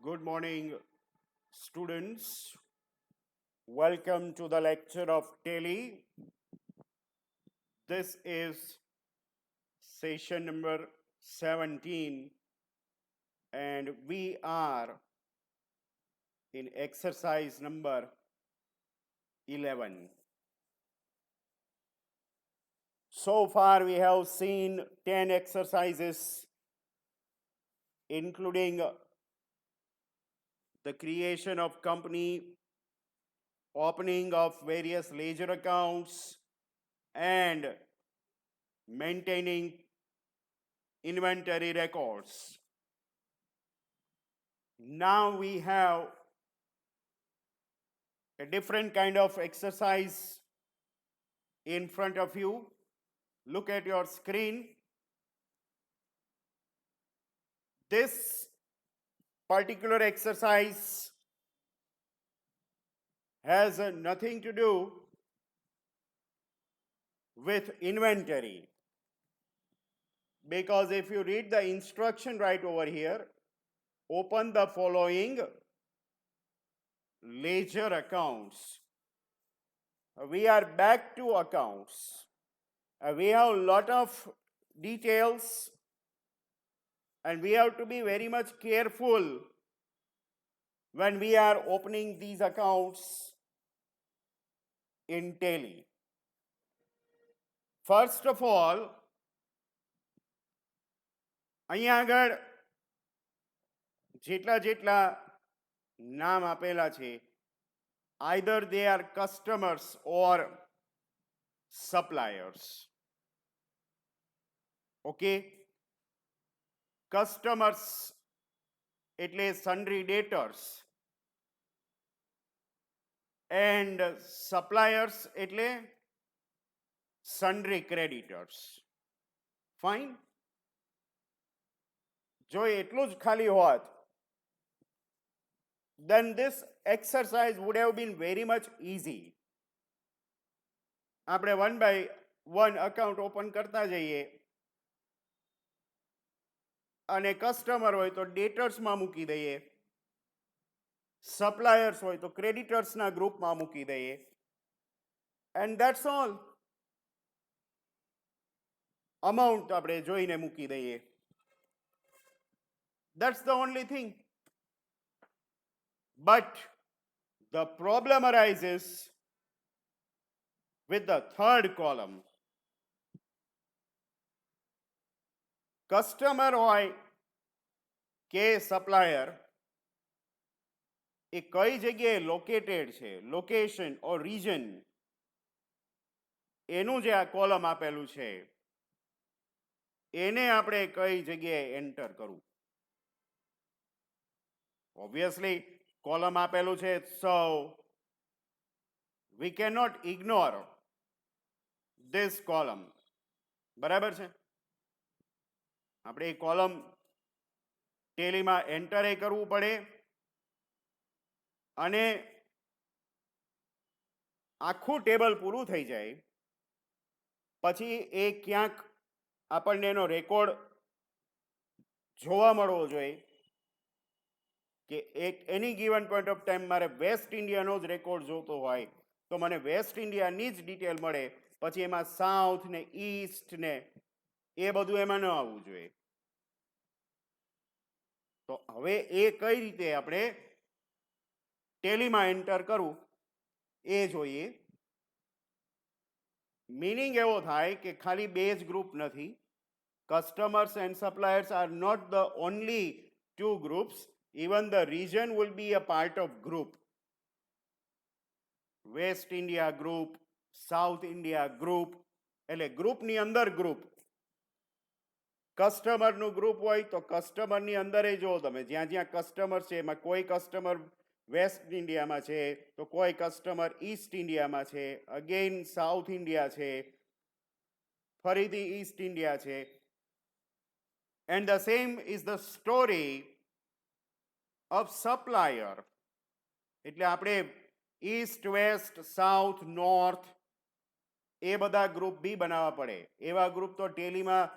Good morning, students. Welcome to the lecture of Tele. This is session number 17, and we are in exercise number 11. So far, we have seen 10 exercises, including the creation of company, opening of various ledger accounts, and maintaining inventory records. Now we have a different kind of exercise in front of you. Look at your screen. This particular exercise has nothing to do with inventory, because if you read the instruction right over here, open the following ledger accounts. We are back to accounts. We have a lot of details, and we have to be very much careful when we are opening these accounts in Tele. First of all, અહીંયા આગળ જેટલા જેટલા નામ આપેલા છે, either they are customers or suppliers. Okay? Customers એટલે sundry debtors and suppliers એટલે sundry creditors. Fine? જો એટલું જ ખાલી હોત, then this exercise would have been very much easy. આપણે one by one account open કરતા જઈએ, અને કસ્ટમર હોય તો ડેટર્સમાં મૂકી દઈએ, સપ્લાયર્સ હોય તો ક્રેડિટર્સના ગ્રુપમાં મૂકી દઈએ, and that's all. અમાઉન્ટ આપણે જોઈને મૂકી દઈએ. That's the only thing. But the problem arises with the third column. Customer હોય કે supplier એ કઈ જગ્યાએ લોકેટેડ છે, લોકેશન ઓર રીજન, એનું જે આ કોલમ આપેલું છે એને આપણે કઈ જગ્યાએ એન્ટર કરવું. Obviously, કોલમ આપેલું છે, so we cannot ignore this column. બરાબર છે? આપણે એ કોલમ ટેલીમાં એન્ટર એ કરવું પડે, અને આખું ટેબલ પૂરું થઈ જાય પછી એ ક્યાંક આપણને એનો રેકોર્ડ જોવા મળવો જોઈએ કે એક એની ગિવન પોઈન્ટ ઓફ ટાઈમ મારે વેસ્ટ ઇન્ડિયાનો જ રેકોર્ડ જોતો હોય તો મને વેસ્ટ ઇન્ડિયાની જ ડિટેલ મળે, પછી એમાં સાઉથ ને ઈસ્ટ ને એ બધું એમાં ન આવવું જોઈએ. તો હવે એ કઈ રીતે આપણે ટેલીમાં એન્ટર કરવું એ જોઈએ. મીનિંગ એવો થાય કે ખાલી બે જ ગ્રુપ નથી. Customers and suppliers are not the only two groups. Even the region will be a part of group. West India group, South India group, એટલે ગ્રુપની અંદર ગ્રુપ. કસ્ટમરનું ગ્રુપ હોય તો કસ્ટમરની અંદર જો તમે જ્યાં જ્યાં કસ્ટમર છે એમાં કોઈ કસ્ટમર વેસ્ટ ઇન્ડિયામાં છે તો કોઈ કસ્ટમર ઈસ્ટ ઇન્ડિયામાં છે, અગેન સાઉથ ઇન્ડિયા છે, ફરીથી ઈસ્ટ ઇન્ડિયા છે. And the same is the story of supplier. એટલે આપણે ઈસ્ટ વેસ્ટ સાઉથ નોર્થ એ બધા ગ્રુપ બી બનાવવા પડે. એવા ગ્રુપ તો ટેલીમાં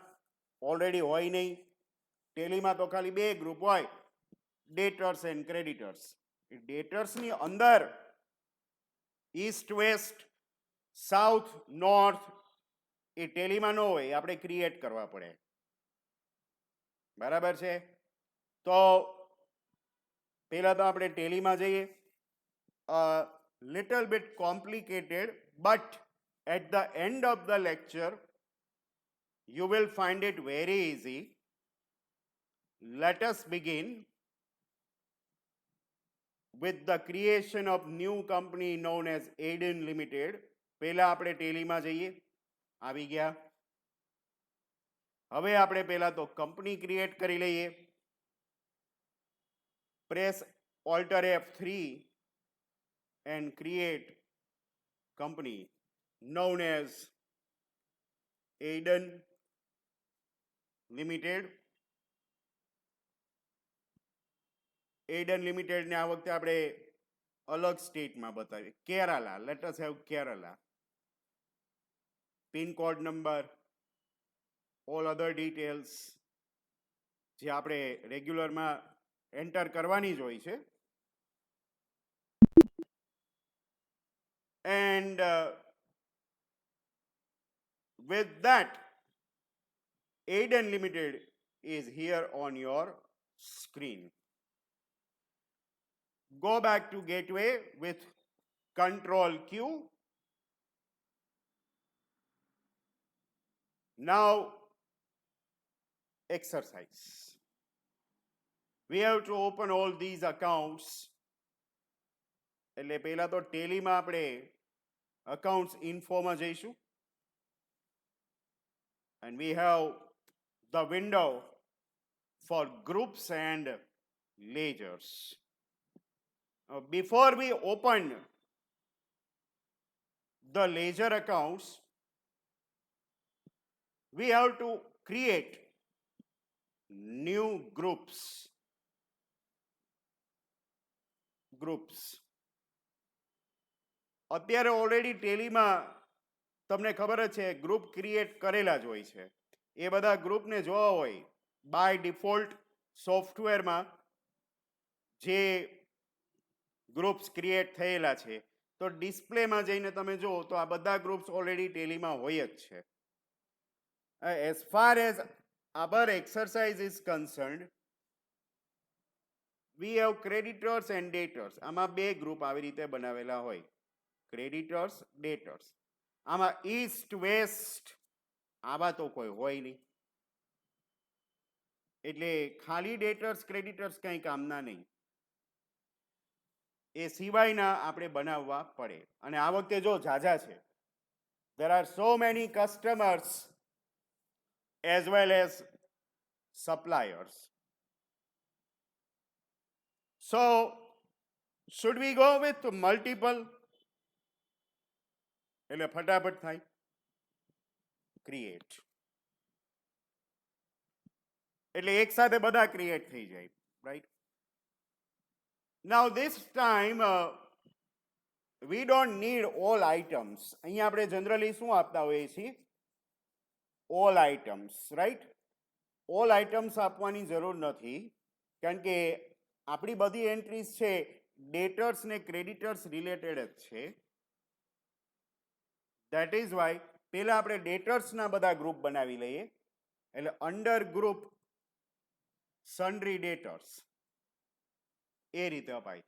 ઓલરેડી હોય નહીં. ટેલીમાં તો ખાલી બે ગ્રુપ હોય, ડેટર્સ એન્ડ ક્રેડિટર્સ. ડેટર્સની અંદર ઈસ્ટ વેસ્ટ સાઉથ નોર્થ એ ટેલીમાં ન હોય, આપણે ક્રિએટ કરવા પડે. બરાબર છે? તો પહેલા તો આપણે ટેલીમાં જઈએ. little bit complicated, but at the end of the lecture you will find it very easy. Let us begin with the creation of new company known as Aiden Limited. પહેલા આપણે ટેલીમાં જઈએ. આવી ગયા. હવે આપણે પહેલા તો કંપની ક્રિએટ કરી લઈએ. Press Alt F3 and create company known as Aiden Limited. Aiden Limited ને આ વખતે આપણે અલગ સ્ટેટમાં બતાવીએ. Kerala. Let us have Kerala. Pin code number, all other details જે આપણે રેગ્યુલરમાં એન્ટર કરવાની જ હોય છે. And with that, Aiden Limited is here on your screen. Go back to gateway with Control Q. Now, exercise. We have to open all these accounts. એટલે પહેલા તો ટેલીમાં આપણે અકાઉન્ટ્સ ઇન્ફોમાં જઈશું. And we have the window for groups and ledgers. Before we open the ledger accounts, we have to create new groups. અત્યારે already ટેલીમાં તમને ખબર જ છે ગ્રુપ ક્રિએટ કરેલા જ હોય છે. એ બધા ગ્રુપને જોવા હોય બાય ડિફોલ્ટ સોફ્ટવેરમાં જે ગ્રુપ્સ ક્રિએટ થયેલા છે, તો ડિસ્પ્લેમાં જઈને તમે જુઓ તો આ બધા ગ્રુપ્સ ઓલરેડી ટેલીમાં હોય જ છે. As far as our exercise is concerned, we have creditors and debtors. આમાં બે ગ્રુપ આવી રીતે બનાવેલા હોય, ક્રેડિટર્સ ડેટર્સ. આમાં ઈસ્ટ વેસ્ટ આવા તો કોઈ હોય નહીં, એટલે ખાલી ડેટર્સ ક્રેડિટર્સ કંઈ કામના નહીં. એ સિવાયના આપણે બનાવવા પડે. અને આ વખતે જો ઝાઝા છે. There are so many customers as well as suppliers. So, should we go with multiple? એટલે ફટાફટ થાય. ક્રિએટ એટલે એક સાથે બધા ક્રિએટ થઈ જાય, right? Now this time we don't need all items. અહીંયા આપણે જનરલી શું આપતા હોઈએ છીએ? all items, right? all items આપવાની જરૂર નથી, કારણ કે આપણી બધી એન્ટ્રીઝ છે ડેટર્સ ને ક્રેડિટર્સ રિલેટેડ જ છે. ધેટ ઇઝ વાય પહેલા આપણે ડેટર્સના બધા ગ્રુપ બનાવી લઈએ. એટલે અંડર ગ્રુપ સન્ડ્રી ડેટર્સ એ રીતે અપાય.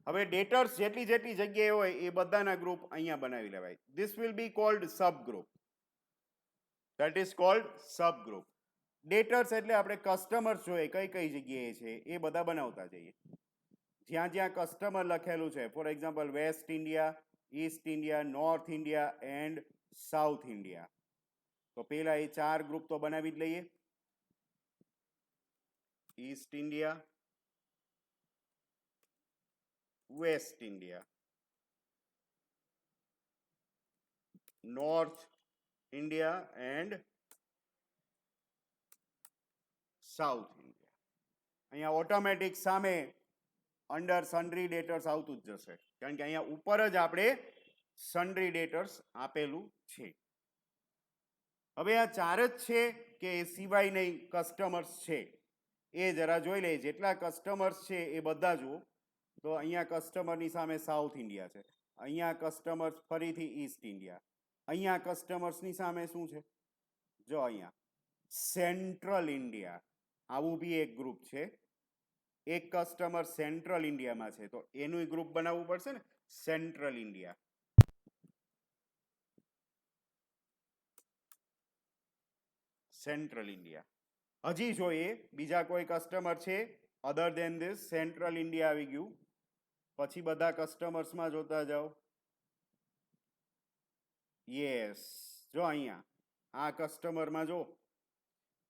હવે ડેટર્સ જેટલી જેટલી જગ્યાએ હોય એ બધાના ગ્રુપ અહીંયા બનાવી લેવાય. This will be cold sub group. That is called sub group. ડેટર્સ એટલે આપણે કસ્ટમર્સ જોઈએ કઈ કઈ જગ્યાએ છે એ બધા બનાવતા જઈએ. જ્યાં જ્યાં કસ્ટમર લખેલું છે, for example west India, east India, north India and south India, તો પહેલા એ ચાર ગ્રુપ તો બનાવી જ લઈએ. East India, west India, north India and south India. અહીંયા ઓટોમેટિક સામે અંડર સન્ડ્રી ડેટર્સ આવતું જ જશે, કારણ કે અહીંયા ઉપર જ આપણે સન્ડ્રી ડેટર્સ આપેલું છે. હવે આ ચાર જ છે કે એ સિવાય નહીં કસ્ટમર્સ છે? એ જરા જોઈ લઈએ. જેટલા કસ્ટમર્સ છે એ બધા જુઓ. તો અહીંયા કસ્ટમરની સામે સાઉથ ઇન્ડિયા છે, અહીંયા કસ્ટમર્સ ફરીથી ઈસ્ટ ઇન્ડિયા, અહીંયા કસ્ટમર્સની સામે શું છે, જો અહીંયા સેન્ટ્રલ ઇન્ડિયા, આવું બી એક ગ્રુપ છે. એક કસ્ટમર સેન્ટ્રલ ઇન્ડિયામાં છે તો એનું ગ્રુપ બનાવવું પડશે ને, સેન્ટ્રલ ઇન્ડિયા. Central India. હજી જોઈએ બીજા કોઈ કસ્ટમર છે અધર દેન ધીસ. સેન્ટ્રલ ઇન્ડિયા આવી ગયું. પછી બધા કસ્ટમર્સમાં જોતા જાઓ. યસ, જો અહીંયા આ કસ્ટમરમાં જો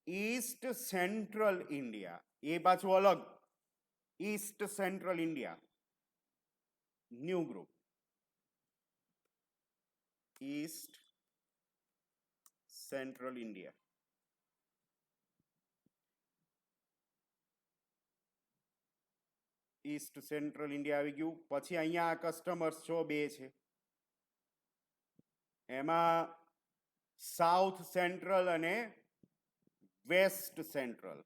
ઈસ્ટ સેન્ટ્રલ ઇન્ડિયા, એ પાછું અલગ. East central India, new group. East central India. East central India આવી ગયું. પછી અહીંયા આ કસ્ટમર્સ જો બે છે, એમાં સાઉથ સેન્ટ્રલ અને west central.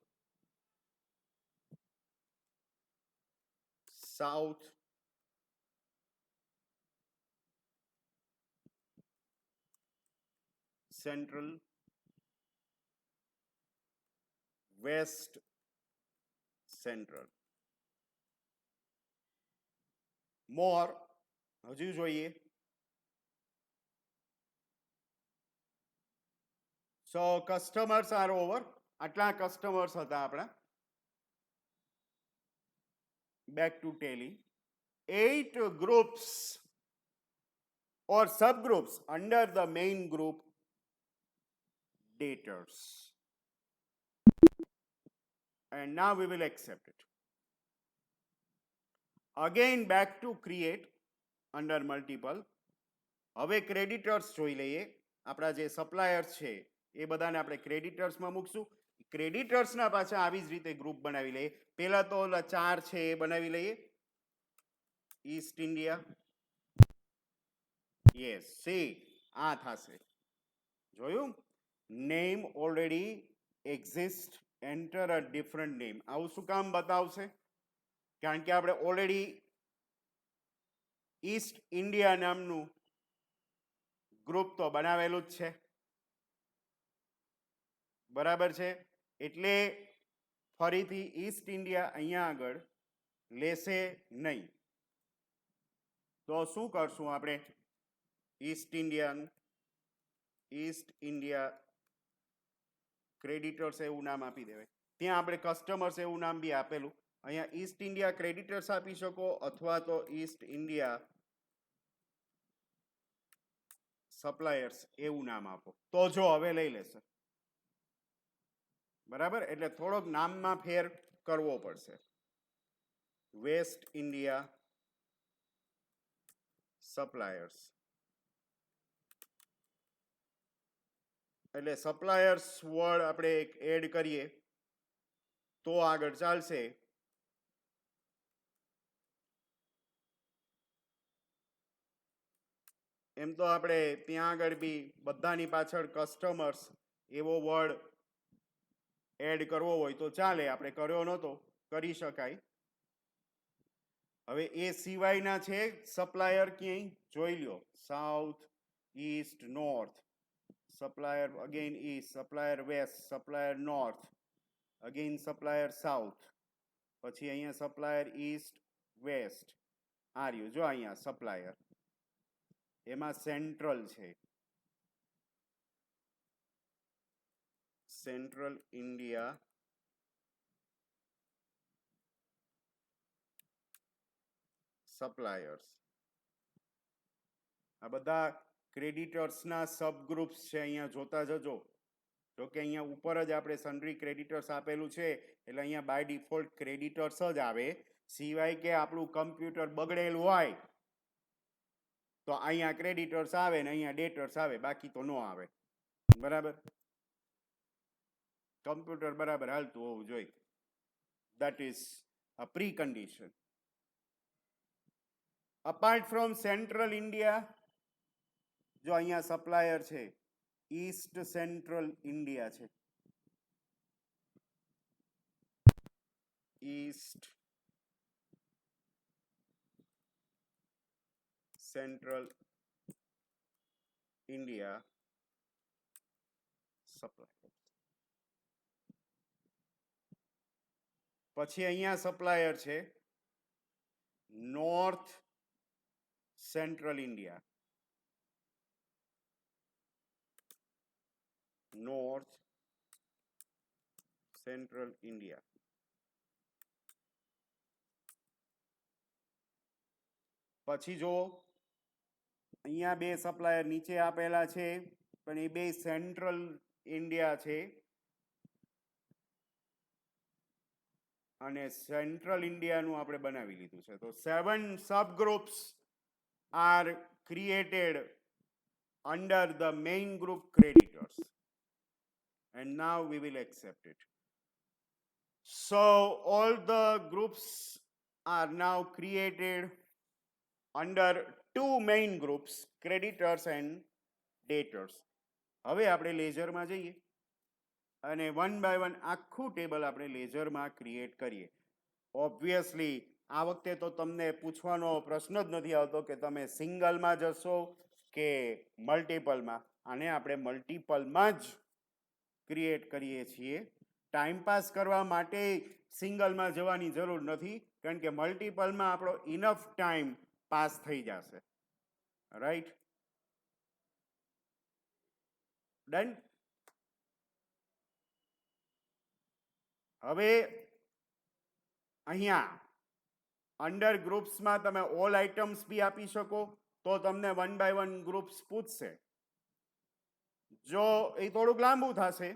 South central, west central. More હજુ જોઈએ. So customers are over. આટલા કસ્ટમર્સ હતા આપણા. Back to Tally. 8 groups or subgroups under the main group daters. And now we will accept it. Again back to create under multiple. હવે creditors જોઈ લઈએ. આપણા જે સપ્લાયર્સ છે એ બધાને આપણે ક્રેડિટર્સમાં મૂકશું. ક્રેડિટર્સના પાછા આવી જ રીતે ગ્રુપ બનાવી લઈએ. પહેલા તો ઓલા 4 છે એ બનાવી લઈએ. East India. યસ, સી આ થશે. જોયું? નેમ ઓલરેડી એક્ઝિસ્ટ, એન્ટર અ ડિફરન્ટ નેમ. આવું શું કામ બતાવશે? કારણ કે આપણે ઓલરેડી ઈસ્ટ ઇન્ડિયા નામનું ગ્રુપ તો બનાવેલું જ છે. બરાબર છે? એટલે ફરીથી ઈસ્ટ ઇન્ડિયા અહીંયા આગળ લેશે નહીં. તો શું કરશું આપણે? ઈસ્ટ ઇન્ડિયા ક્રેડિટર્સ એવું નામ આપી દેવાય. ત્યાં આપણે કસ્ટમર્સ એવું નામ બી આપેલું. અહીંયા ઈસ્ટ ઇન્ડિયા ક્રેડિટર્સ આપી શકો અથવા તો ઈસ્ટ ઇન્ડિયા સપ્લાયર્સ એવું નામ આપો. તો જો હવે લઈ લેશે. બરાબર? એટલે થોડોક નામમાં ફેર કરવો પડશે. West India suppliers. એટલે સપ્લાયર્સ વર્ડ આપણે એડ કરીએ તો આગળ ચાલશે. એમ તો આપણે ત્યાં આગળ બી બધાની પાછળ કસ્ટમર્સ એવો વર્ડ એડ કરવો હોય તો ચાલે. આપણે કર્યો નહોતો, કરી શકાય. હવે એ સિવાયના છે સપ્લાયર ક્યાંય જોઈ લ્યો. South, east, north. Supplier again east, supplier west, supplier north, again supplier south. પછી અહીંયા સપ્લાયર ઈસ્ટ, વેસ્ટ. આ રહ્યું જો અહીંયા સપ્લાયર. એમાં સેન્ટ્રલ છે. Central India suppliers. આ બધા ક્રેડિટર્સના સબગ્રુપ્સ છે. અહીંયા જોતા જજો. જો કે અહીંયા ઉપર જ આપણે સન્ડ્રી ક્રેડિટર્સ આપેલું છે એટલે અહીંયા બાય ડિફોલ્ટ ક્રેડિટર્સ જ આવે. સિવાય કે આપણું કમ્પ્યુટર બગડેલું હોય તો અહીંયા ક્રેડિટર્સ આવે ને અહીંયા ડેટર્સ આવે, બાકી તો ન આવે. બરાબર? કમ્પ્યુટર બરાબર હાલતું હોવું જોઈએ. That is a pre condition. Apart from central India, જો અહીંયા સપ્લાયર છે ઈસ્ટ સેન્ટ્રલ ઇન્ડિયા છે. East Central India suppliers. પછી અહીંયા સપ્લાયર છે north central India, north central India. પછી જો અહીંયા બે સપ્લાયર નીચે આપેલા છે પણ એ બે સેન્ટ્રલ ઇન્ડિયા છે અને સેન્ટ્રલ ઇન્ડિયાનું આપણે બનાવી લીધું છે. તો 7 subgroups are created under the main group creditors, and now we will accept it. So all the groups are now created under two main groups, creditors and debtors. હવે આપણે લેઝરમાં જઈએ અને વન બાય વન આખું table આપણે લેઝરમાં create કરીએ. Obviously આ વખતે તો તમને પૂછવાનો પ્રશ્ન જ નથી આવતો કે તમે સિંગલમાં જશો કે મલ્ટિપલમાં. આને આપણે મલ્ટિપલમાં જ ક્રિએટ કરીએ છીએ. ટાઈમપાસ કરવા માટે સિંગલમાં જવાની જરૂર નથી, કારણ કે મલ્ટિપલમાં આપણો ઇનફ ટાઈમ પાસ થઈ જશે. Right, done. હવે અહીંયા અંડર ગ્રુપ્સમાં તમે ઓલ આઇટમ્સ બી આપી શકો તો તમને વન બાય વન ગ્રુપ્સ પૂછશે. જો એ થોડુંક લાંબુ થશે,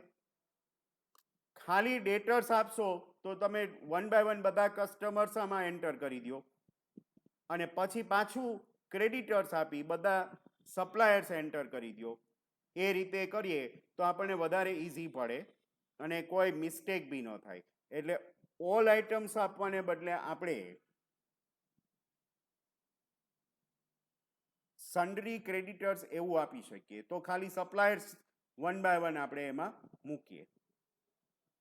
ખાલી ડેટર્સ આપશો તો તમે વન બાય વન બધા કસ્ટમર્સ આમાં એન્ટર કરી દો અને પછી પાછું ક્રેડિટર્સ આપી બધા સપ્લાયર્સ એન્ટર કરી દો. એ રીતે કરીએ તો આપણને વધારે ઇઝી પડે અને કોઈ મિસ્ટેક બી ન થાય. એટલે ઓલ આઇટમ્સ આપવાને બદલે આપણે સન્ડરી ક્રેડિટર્સ એવું આપી શકીએ. તો ખાલી સપ્લાયર્સ વન બાય વન આપણે એમાં મૂકીએ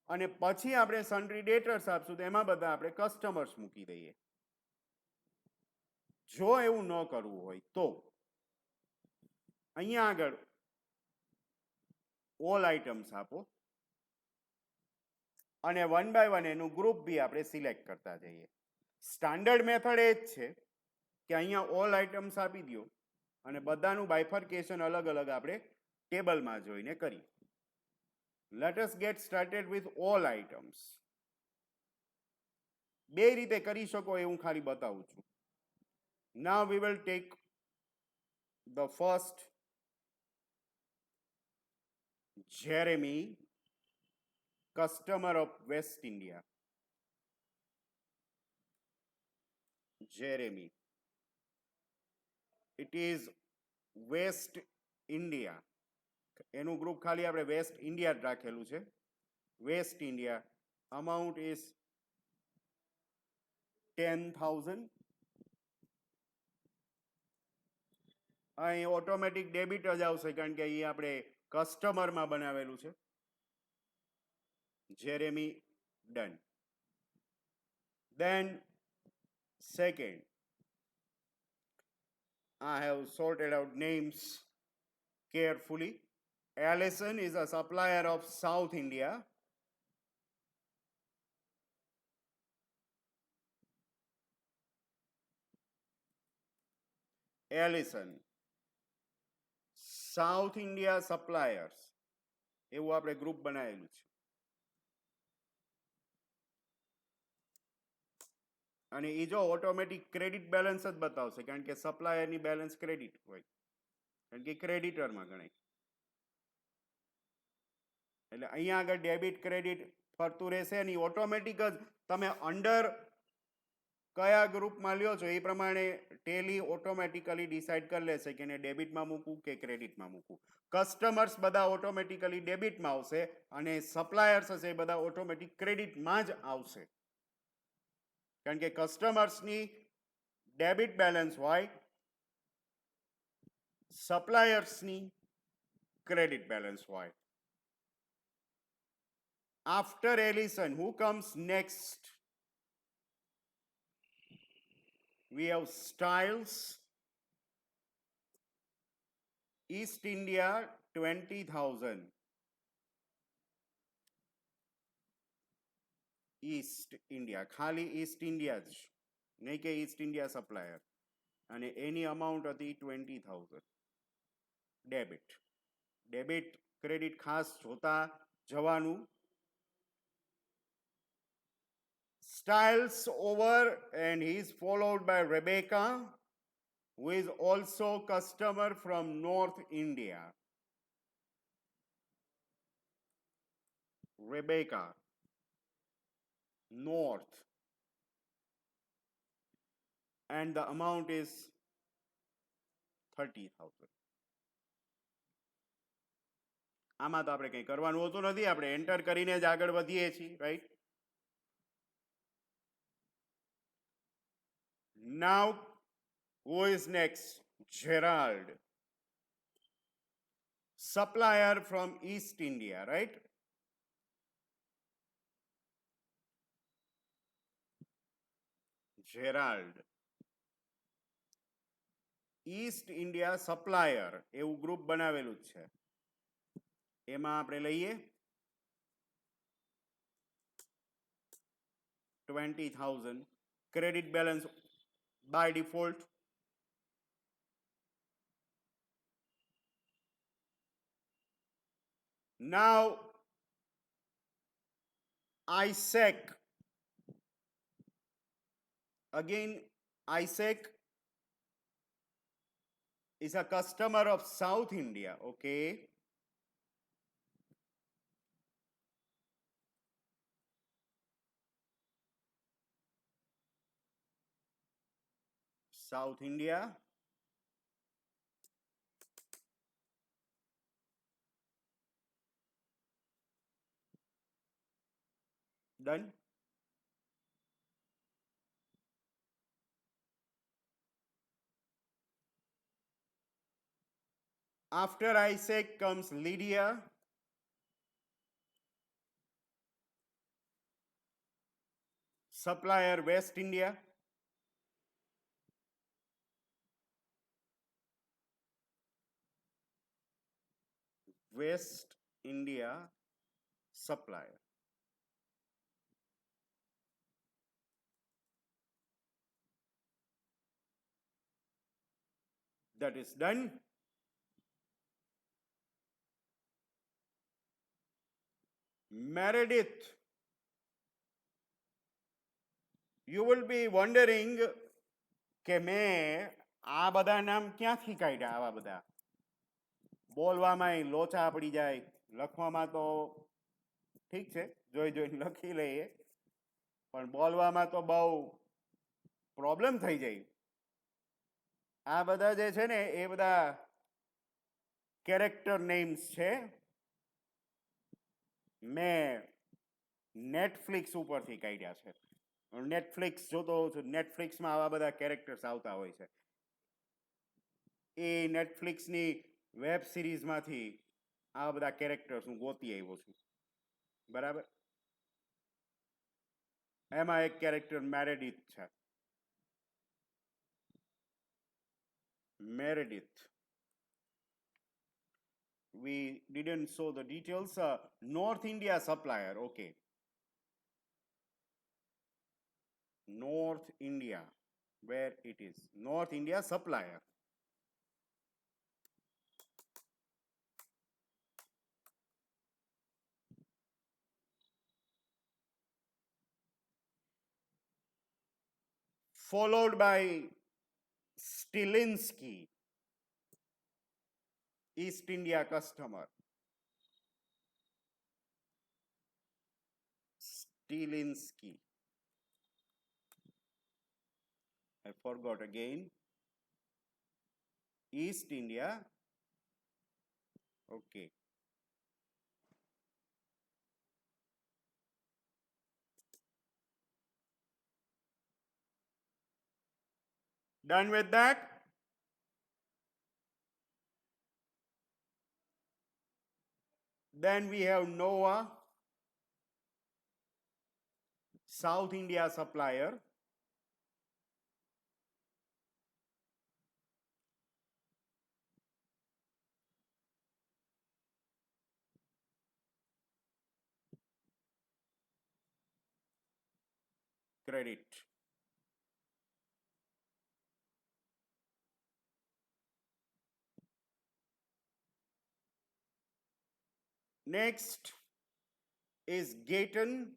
અને પછી આપણે સન્ડરી ડેટર્સ આપશું તો એમાં બધા આપણે કસ્ટમર્સ મૂકી દઈએ. જો એવું ન કરવું હોય તો અહીંયા આગળ ઓલ આઇટમ્સ આપો અને વન બાય વન એનું ગ્રુપ બી આપણે સિલેક્ટ કરતા જઈએ. સ્ટાન્ડર્ડ મેથડ એ જ છે કે અહીંયા ઓલ આઇટમ્સ આપી દો અને બધાનું બાયફર્કેશન અલગ અલગ આપણે ટેબલમાં જોઈને કરીએ. Let us get started with all items. બે રીતે કરી શકો એ હું ખાલી બતાવું છું. Now we will take the first Jeremy, customer of West India. Jeremy. It is West India. એનું ગ્રુપ ખાલી આપણે વેસ્ટ ઇન્ડિયા જ રાખેલું છે. West India. Amount is 10,000. અહીં ઓટોમેટિક ડેબિટ જ આવશે કારણ કે એ આપણે કસ્ટમરમાં બનાવેલું છે. Jeremy, done. Then second, I have sorted out names carefully. Allison is a supplier of South India. Allison, south India suppliers એવું આપણે ગ્રુપ બનાવેલું છે. અને એ જો ઓટોમેટિક ક્રેડિટ બેલેન્સ જ બતાવશે કારણ કે સપ્લાયરની બેલેન્સ ક્રેડિટ હોય કારણ કે ક્રેડિટરમાં ગણાય. એટલે અહીંયા આગળ ડેબિટ ક્રેડિટ ફરતું રહેશે અને ઓટોમેટિક જ તમે અંડર કયા ગ્રુપમાં લ્યો છો એ પ્રમાણે ટેલી ઓટોમેટિકલી ડિસાઇડ કરી લેશે કે એને ડેબિટમાં મૂકવું કે ક્રેડિટમાં મૂકવું. કસ્ટમર્સ બધા ઓટોમેટિકલી ડેબિટમાં આવશે અને સપ્લાયર્સ હશે એ બધા ઓટોમેટિક ક્રેડિટમાં જ આવશે કારણ કે કસ્ટમર્સની ડેબિટ બેલેન્સ હોય, સપ્લાયર્સની ક્રેડિટ બેલેન્સ હોય. After Allison, who comes next? We have Styles, East India 20,000. East India, ખાલી ઈસ્ટ ઇન્ડિયા જ, નહીં કે ઈસ્ટ ઇન્ડિયા સપ્લાયર, અને એની અમાઉન્ટ હતી 20,000. ડેબિટ. ડેબિટ ક્રેડિટ ખાસ જોતા જવાનું. Styles over, and he is followed by Rebecca, who is also customer from North India. Rebecca, North, and the amount is 30,000. આમાં તો આપણે કંઈ કરવાનું હોતું નથી, આપણે એન્ટર કરીને જ આગળ વધીએ છીએ, right? Now, who is next? Gerald, supplier from East India, right? Gerald, East India supplier, એવું ગ્રુપ બનાવેલું જ છે. એમાં આપણે લઈએ 20,000. Credit balance by default. Now, Isaac. Again, Isaac is a customer of South India, okay? South India. Done. After Isaac comes Lydia. Supplier West India. West India supplier. That is done. Meredith. You will be wondering કે મેં આ બધા નામ ક્યાંથી કાઢ્યા, આવા બધા બોલવામાં લોચા પડી જાય, લખવામાં તો ઠીક છે, જોઈ જોઈને લખી લઈએ, પણ બોલવામાં તો બહુ પ્રોબ્લેમ થઈ જાય. આ બધા જે છે ને એ બધા કેરેક્ટર નેમ્સ છે. મેં નેટફ્લિક્સ ઉપરથી કાઢ્યા છે. નેટફ્લિક્સ જોતો હોઉં છું, નેટફ્લિક્સમાં આવા બધા કેરેક્ટર્સ આવતા હોય છે. એ નેટફ્લિક્સની વેબ સિરીઝમાંથી આવા બધા કેરેક્ટર્સ હું ગોતી આવ્યો છું, બરાબર? એમાં એક કેરેક્ટર મેરેડિથ છે. Meredith. We didn't show the details. North India supplier, okay. North India, where it is? North India supplier. Followed by Stilinski, East India customer. Stilinski. I forgot again. East India. Okay. Done with that? Then we have Noah, South India supplier. credit. Next is Gaten,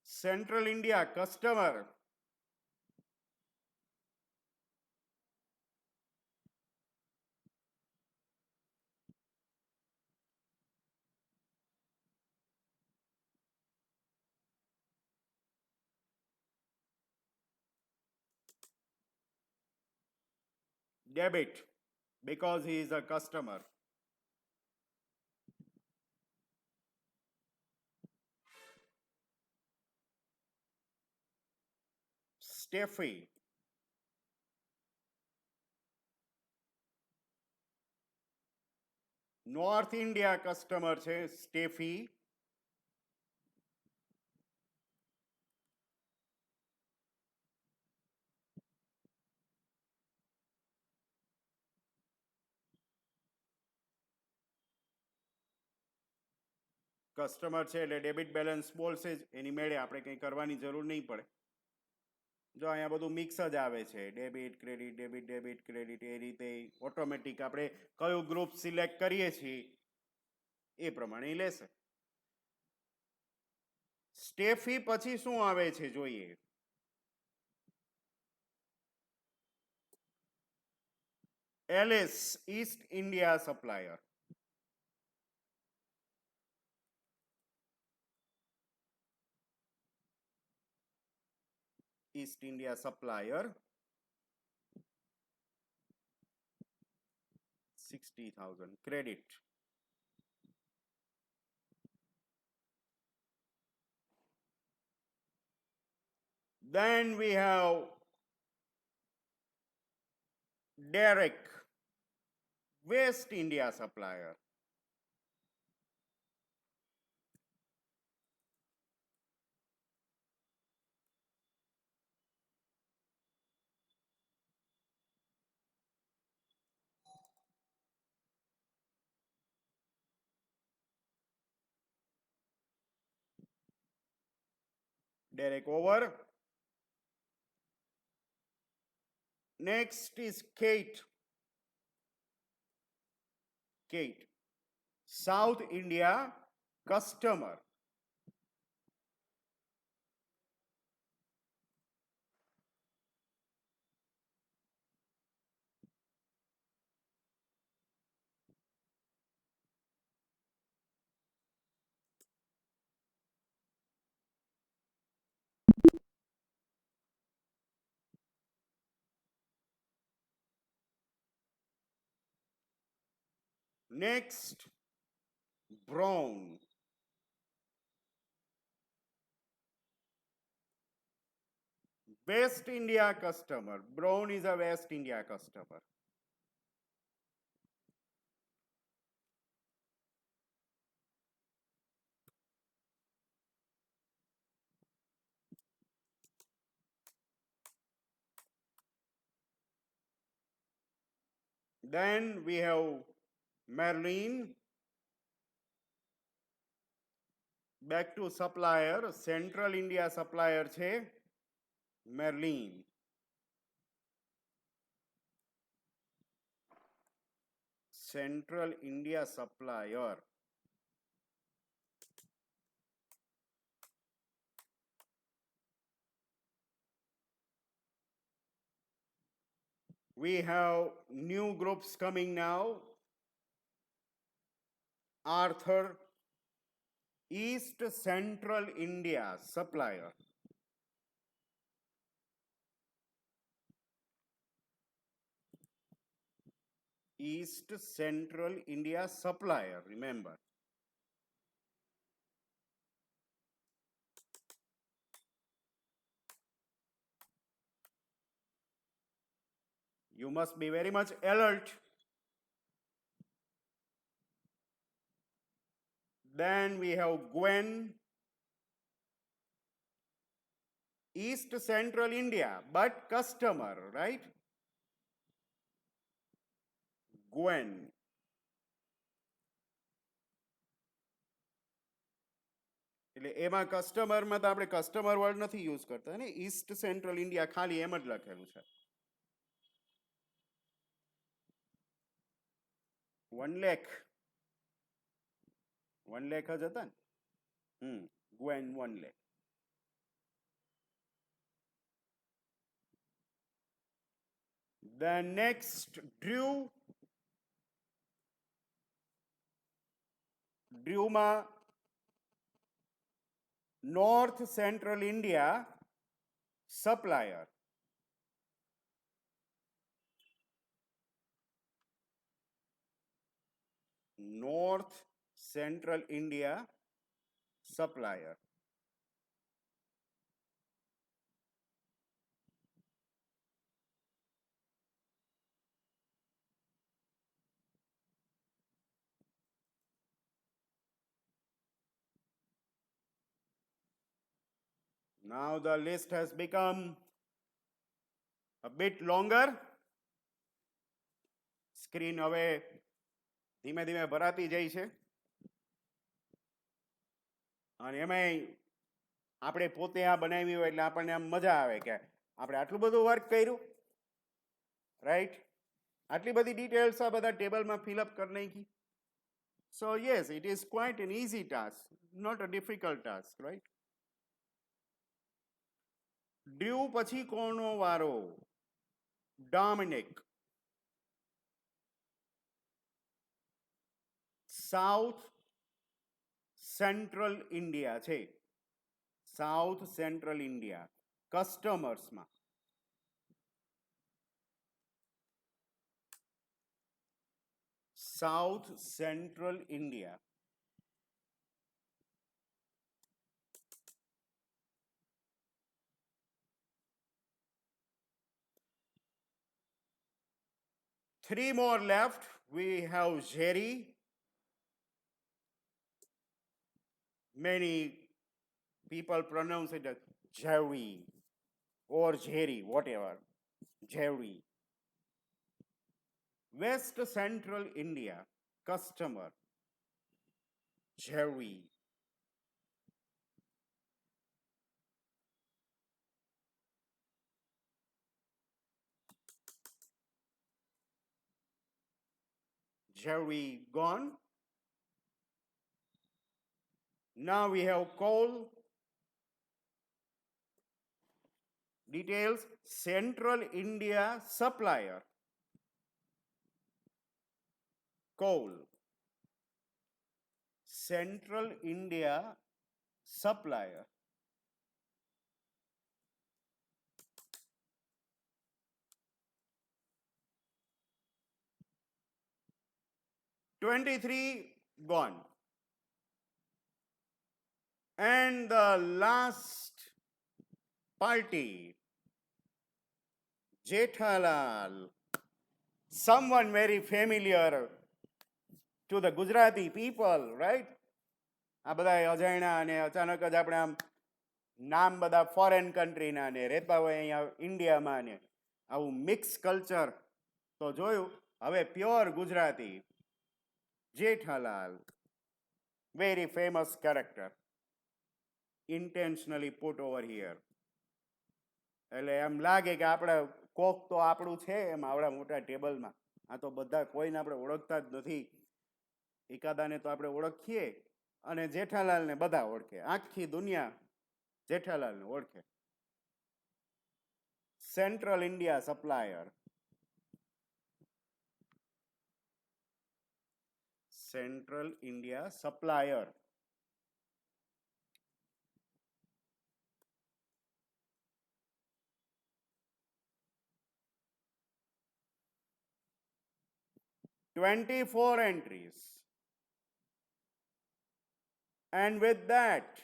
Central India customer. Debit, because he is a customer. Steffi, North India customer છે Steffi. Customer છે એટલે debit balance બોલશે જ, એની મેળે આપણે કંઈ કરવાની જરૂર નહીં પડે. જો અહીંયા બધું મિક્સ જ આવે છે, debit credit debit debit credit, એ રીતે ઓટોમેટિક આપણે કયું ગ્રુપ સિલેક્ટ કરીએ છીએ એ પ્રમાણે લેશે. સ્ટેફી પછી શું આવે છે જોઈએ. Alice, east India supplier. East India supplier, 60,000 credit. Then we have Derek, West India supplier. Derek over. Next is Kate. Kate, South India customer. Next, Brown. West India customer. Brown is a West India customer. Then we have Merlin. Back to supplier, Central India supplier છે Merlin. Central India supplier. We have new groups coming now. Arthur, East Central India supplier. East Central India supplier, remember. You must be very much alert. Then we have Gwen, East Central India, but customer, right? Gwen. એટલે એમાં કસ્ટમરમાં તો આપણે customer word નથી use કરતા ને, East central India ખાલી એમ જ લખેલું છે. 1 લાખ 1 લાખ જ હતા ને. Gwen 1 lakh. The next Drewમાં North Central India supplier. North Central India supplier. Now the list has become a bit longer. Screen હવે ધીમે ધીમે ભરાતી જાય છે અને એમાંય આપણે પોતે આ બનાવી હોય એટલે આપણને આમ મજા આવે કે આપણે આટલું બધું વર્ક કર્યું, રાઈટ? આટલી બધી ડિટેલ્સ આ બધા ટેબલમાં ફિલઅપ કરી નાખી. So yes, it is quite an easy task, not a difficult task, right? ડ્યુ પછી કોનો વારો? ડોમિનિક. સાઉથ સેન્ટ્રલ ઇન્ડિયા છે, સાઉથ સેન્ટ્રલ ઇન્ડિયા કસ્ટમર્સમાં. South central India. Three more left. We have Jerry. Many people pronounce it as Jerry or Jerry, whatever. Jerry. West Central India, customer. Jerry. Jerry gone. Now we have coal. Details, Central India supplier. Coal. Central India supplier. $23 gone. And the last party, Jethalal. Someone very familiar to the Gujarati people, right? આ બધા અજાણ્યા અને અચાનક જ આપણે આમ નામ બધા ફોરેન કન્ટ્રીના ને રહેતા હોય અહીંયા ઇન્ડિયામાં ને આવું મિક્સ કલ્ચર તો જોયું. હવે pure Gujarati, Jethalal, very famous character, intentionally put over here. એટલે એમ લાગે કે આપણે કોક તો આપણું છે એમ આવડા મોટા ટેબલમાં. આ તો બધા કોઈને આપણે ઓળખતા જ નથી. એકાદાને તો આપણે ઓળખીએ અને જેઠાલાલને બધા ઓળખે. આખી દુનિયા જેઠાલાલને ઓળખે. Central India supplier. Central India supplier. $24 entries. And with that,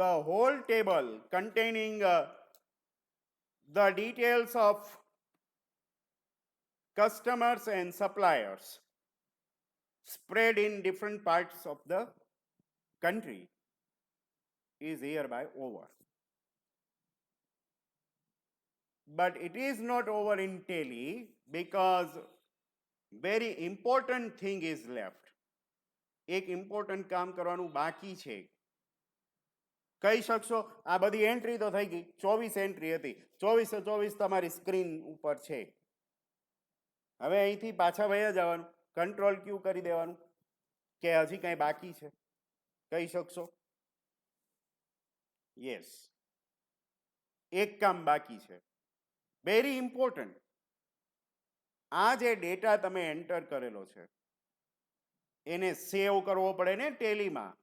the whole table containing the details of customers and suppliers spread in different parts of the country is hereby over. But it is not over in Tally, because very important thing is left. એક important કામ કરવાનું બાકી છે. કહી શકશો? આ બધી entry તો થઈ ગઈ, 24 એન્ટ્રી હતી, 24 તમારી સ્ક્રીન ઉપર છે. હવે અહીંથી પાછા વયા જવાનું, કંટ્રોલ ક્યુ કરી દેવાનું કે હજી કંઈ બાકી છે. કહી શકશો? યસ, એક કામ બાકી છે, વેરી ઇમ્પોર્ટન્ટ. આ જે ડેટા તમે એન્ટર કરેલો છે એને સેવ કરવો પડે ને ટેલીમાં,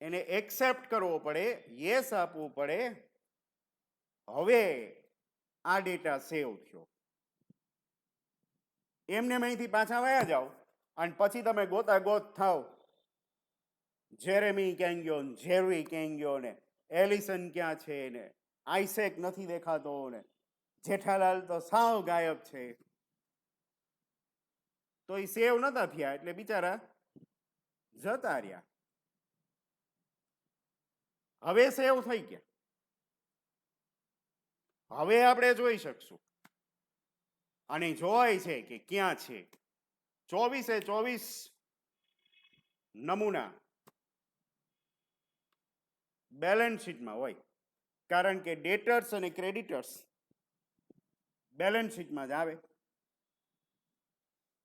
એને એક્સેપ્ટ કરવો પડે, યસ આપવું પડે. હવે આ ડેટા સેવ થયો, એમને અહીંથી પાછા વયા જાઓ અને પછી તમે ગોતાગોત થાવ, જેરેમી ક્યાં ગયો ને જેરવી ક્યાં ગયો ને એલિસન ક્યાં છે ને આઈસેક નથી દેખાતો ને જેઠાલાલ તો સાવ ગાયબ છે. તો એ સેવ નતા થયા એટલે બિચારા જતા રહ્યા. હવે સેવ થઈ ગયા. હવે આપણે જોઈ શકશું અને જોવાય છે કે ક્યાં છે. 24 નમૂના બેલેન્સ શીટમાં હોય, કારણ કે ડેટર્સ અને ક્રેડિટર્સ બેલેન્સ શીટમાં જ આવે.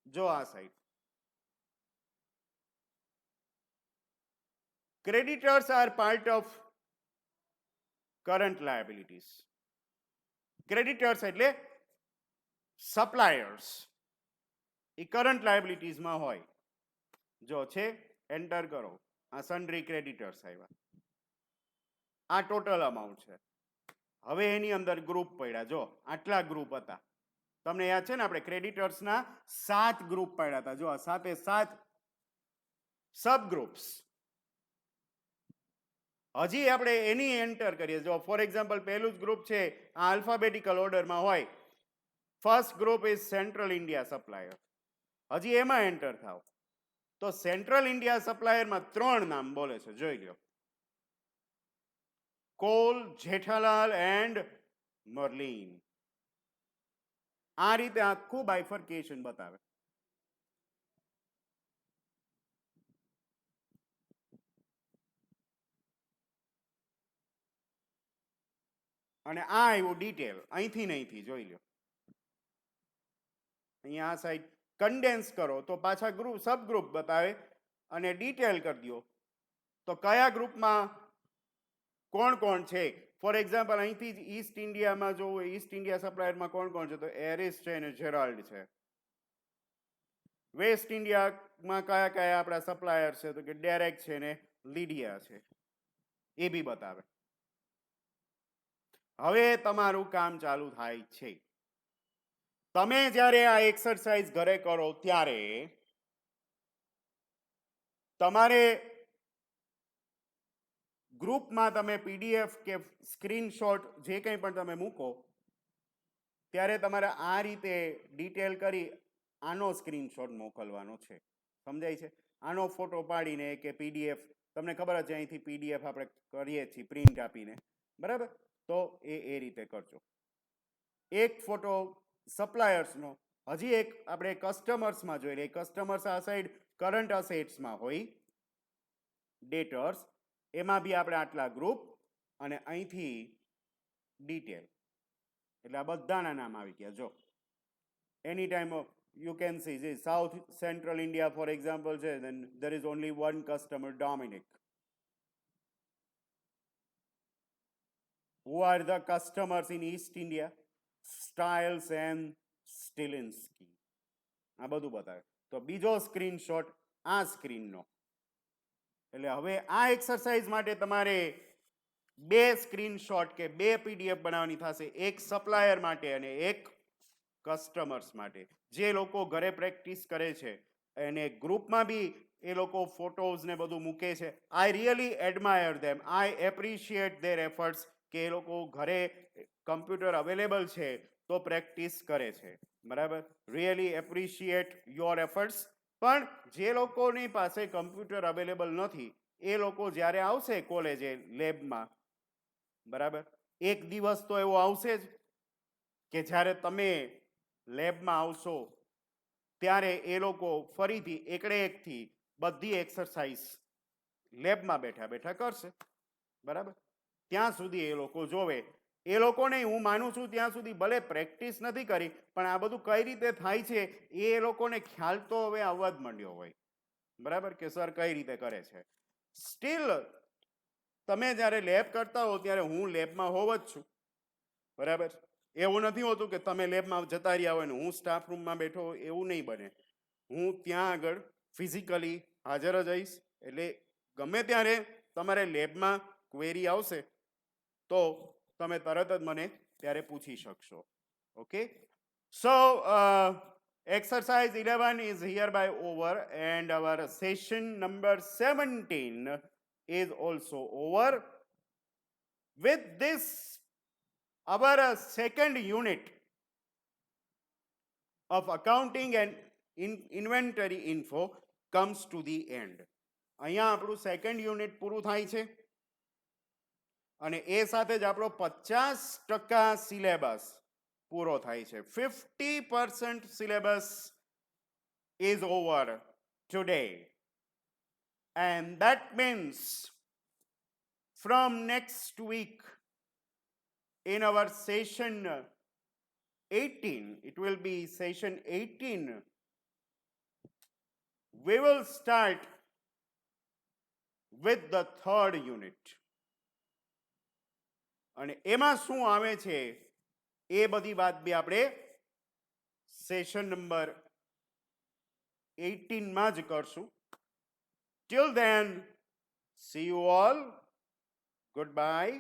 જો આ side creditors are part of current liabilities. Creditors એટલે સપ્લાયર્સ, એ કરંટ લાયબિલિટીઝમાં હોય. જો છે એન્ટર કરો, આ સન્ડ્રી ક્રેડિટર્સ આવ્યા, આ ટોટલ અમાઉન્ટ છે. હવે એની અંદર ગ્રુપ પડ્યા, જો આટલા ગ્રુપ હતા. તમને યાદ છે ને આપણે ક્રેડિટર્સના 7 ગ્રુપ પાડ્યા હતા. જો આ 7 સબ ગ્રુપ્સ. હજી આપણે એની એન્ટર કરીએ. જો ફોર એક્ઝામ્પલ પહેલું જ ગ્રુપ છે આ આલ્ફાબેટિકલ ઓર્ડરમાં હોય. First group is central India supplier. હજી એમાં એન્ટર થાવ તો સેન્ટ્રલ ઇન્ડિયા સપ્લાયરમાં 3 નામ બોલે છે, જોઈ લો. Call, Jethalal and Merlin. આ રીતે આખું બાયફર્કેશન બતાવે. અને આ આવ્યું ડિટેલ, અહીંથી અહીંથી જોઈ લો. અહીંયા આ સાઈડ કન્ડેન્સ કરો તો પાછા ગ્રુપ સબ ગ્રુપ બતાવે અને ડિટેલ કરી દો તો કયા ગ્રુપમાં કોણ કોણ છે. ફોર એક્ઝામ્પલ અહીંથી જ ઈસ્ટ ઇન્ડિયામાં જોવું, ઈસ્ટ ઇન્ડિયા સપ્લાયરમાં કોણ કોણ છે તો એરિસ છે અને જેરાલ્ડ છે. વેસ્ટ ઇન્ડિયામાં કયા કયા આપણા સપ્લાયર છે તો કે ડેરેક છે ને લીડિયા છે, એ બી બતાવે. હવે તમારું કામ ચાલુ થાય છે. તમે જ્યારે આ એક્સરસાઇઝ ઘરે કરો ત્યારે તમારે ગ્રુપમાં તમે પીડીએફ કે સ્ક્રીનશોટ જે કંઈ પણ તમે મૂકો ત્યારે તમારે આ રીતે ડિટેલ કરી આનો સ્ક્રીનશોટ મોકલવાનો છે. સમજાય છે? આનો ફોટો પાડીને કે પીડીએફ, તમને ખબર જ અહીંથી પીડીએફ આપણે કરીએ છીએ પ્રિન્ટ આપીને, બરાબર? તો એ રીતે કરજો. એક ફોટો સપ્લાયર્સનો, હજી એક આપણે કસ્ટમર્સમાં જોઈ લઈએ. કસ્ટમર્સ આ સાઈડ કરંટ અસેટ્સમાં હોય, ડેટર્સ, એમાં બી આપણે આટલા ગ્રુપ અને અહીંથી ડિટેલ, એટલે આ બધાના નામ આવી ગયા. જો એની ટાઈમ યુ કેન સી જે south central India for example છે, then there is only one customer, Dominic. Who are the customers in East India? Styles and Stilinski. આ બધું બતાવે. તો બીજો સ્ક્રીનશોટ આ સ્ક્રીનનો. એટલે હવે આ એક્સરસાઇઝ માટે તમારે 2 સ્ક્રીનશોટ કે 2 પીડીએફ બનાવવાની થશે, એક સપ્લાયર માટે અને એક કસ્ટમર્સ માટે. જે લોકો ઘરે પ્રેક્ટિસ કરે છે અને ગ્રુપમાં બી એ લોકો ફોટોઝ ને બધું મૂકે છે. I really admire them, I appreciate there efforts, કે એ લોકો ઘરે કમ્પ્યુટર અવેલેબલ છે તો પ્રેક્ટિસ કરે છે, બરાબર? Really appreciate your efforts. પણ જે લોકોની પાસે કમ્પ્યુટર અવેલેબલ નથી એ લોકો જ્યારે આવશે કોલેજે લેબમાં, બરાબર, એક દિવસ તો એવો આવશે જ કે જ્યારે તમે લેબમાં આવશો ત્યારે એ લોકો ફરીથી એકડે એકથી બધી એક્સરસાઇઝ લેબમાં બેઠા બેઠા કરશે, બરાબર? ત્યાં સુધી એ લોકો જોવે. એ લોકોને હું માનું છું ત્યાં સુધી ભલે પ્રેક્ટિસ નથી કરી, પણ આ બધું કઈ રીતે થાય છે એ લોકોને ખ્યાલ તો હવે આવવા જ માંડ્યો હોય, બરાબર, કે સર કઈ રીતે કરે છે. સ્ટીલ તમે જ્યારે લેબ કરતા હો ત્યારે હું લેબમાં હોવ જ છું, બરાબર. એવું નથી હોતું કે તમે લેબમાં જતા રહ્યા હોય ને હું સ્ટાફ રૂમમાં બેઠો હોય, એવું નહીં બને. હું ત્યાં આગળ ફિઝિકલી હાજર જ હઈશ. એટલે ગમે ત્યારે તમારે લેબમાં ક્વેરી આવશે તો તમે તરત જ મને ત્યારે પૂછી શકશો. Okay, so exercise 11 is hereby over and our session number 17 is also over. With this, our second unit of accounting and inventory info comes to the end. અહીંયા આપણું સેકન્ડ યુનિટ પૂરું થાય છે અને એ સાથે જ આપણો 50% સિલેબસ પૂરો થાય છે. 50% syllabus is over today, and that means from next week in our session 18, it will be session 18, we will start with the third unit. અને એમાં શું આવે છે એ બધી વાત બી આપણે સેશન નંબર 18 માં જ કરશું. Till then, see you all. Goodbye.